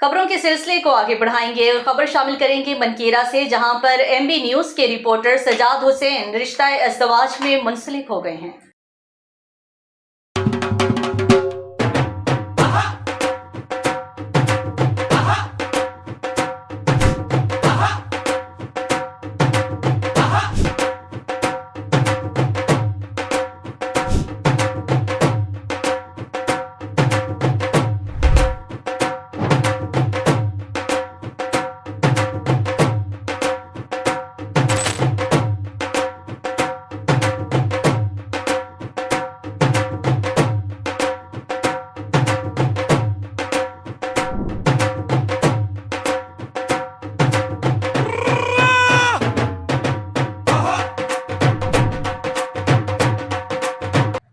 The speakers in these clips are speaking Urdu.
خبروں کے سلسلے کو آگے بڑھائیں گے اور خبر شامل کریں گے منکیرہ سے، جہاں پر MB نیوز کے رپورٹر سجاد حسین رشتہ ازدواج میں منسلک ہو گئے ہیں۔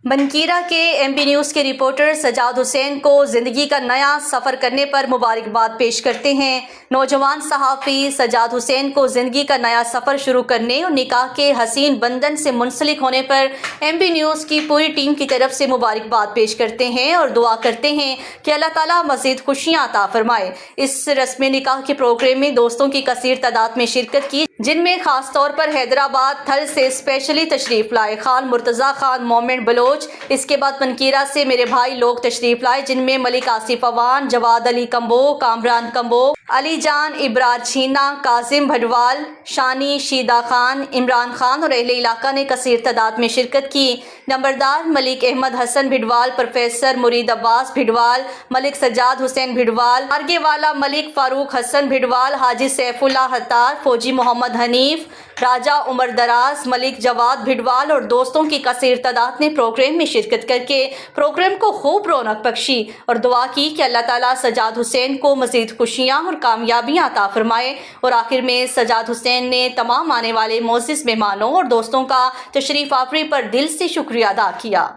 منکیرہ کے MB نیوز کے رپورٹر سجاد حسین کو زندگی کا نیا سفر کرنے پر مبارکباد پیش کرتے ہیں۔ نوجوان صحافی سجاد حسین کو زندگی کا نیا سفر شروع کرنے اور نکاح کے حسین بندھن سے منسلک ہونے پر MB نیوز کی پوری ٹیم کی طرف سے مبارکباد پیش کرتے ہیں اور دعا کرتے ہیں کہ اللہ تعالیٰ مزید خوشیاں عطا فرمائے۔ اس رسم نکاح کے پروگرام میں دوستوں کی کثیر تعداد میں شرکت کی، جن میں خاص طور پر حیدرآباد تھل سے اسپیشلی تشریف لائے خان مرتضیٰ خان مومنٹ بلوچ۔ اس کے بعد منکیرہ سے میرے بھائی لوگ تشریف لائے، جن میں ملک آصف اوان، جواد علی کمبو، کامران کمبو، علی جان ابرار چھینا، کاظم بھٹوال، شانی شیدہ خان، عمران خان اور اہل علاقہ نے کثیر تعداد میں شرکت کی۔ نمبردار ملک احمد حسن بھٹوال، پروفیسر مرید عباس بھٹوال، ملک سجاد حسین بھٹوال، آرگے والا ملک فاروق حسن بھٹوال، حاجی سیف اللہ حتار، فوجی محمد حنیف، راجہ عمر دراز، ملک جواد بھٹوال اور دوستوں کی کثیر تعداد نے پروگرام میں شرکت کر کے پروگرام کو خوب رونق بخشی اور دعا کی کہ اللہ تعالیٰ سجاد حسین کو مزید خوشیاں اور کامیابیاں عطا فرمائے۔ اور آخر میں سجاد حسین نے تمام آنے والے معزز مہمانوں اور دوستوں کا تشریف آوری پر دل سے شکریہ ادا کیا۔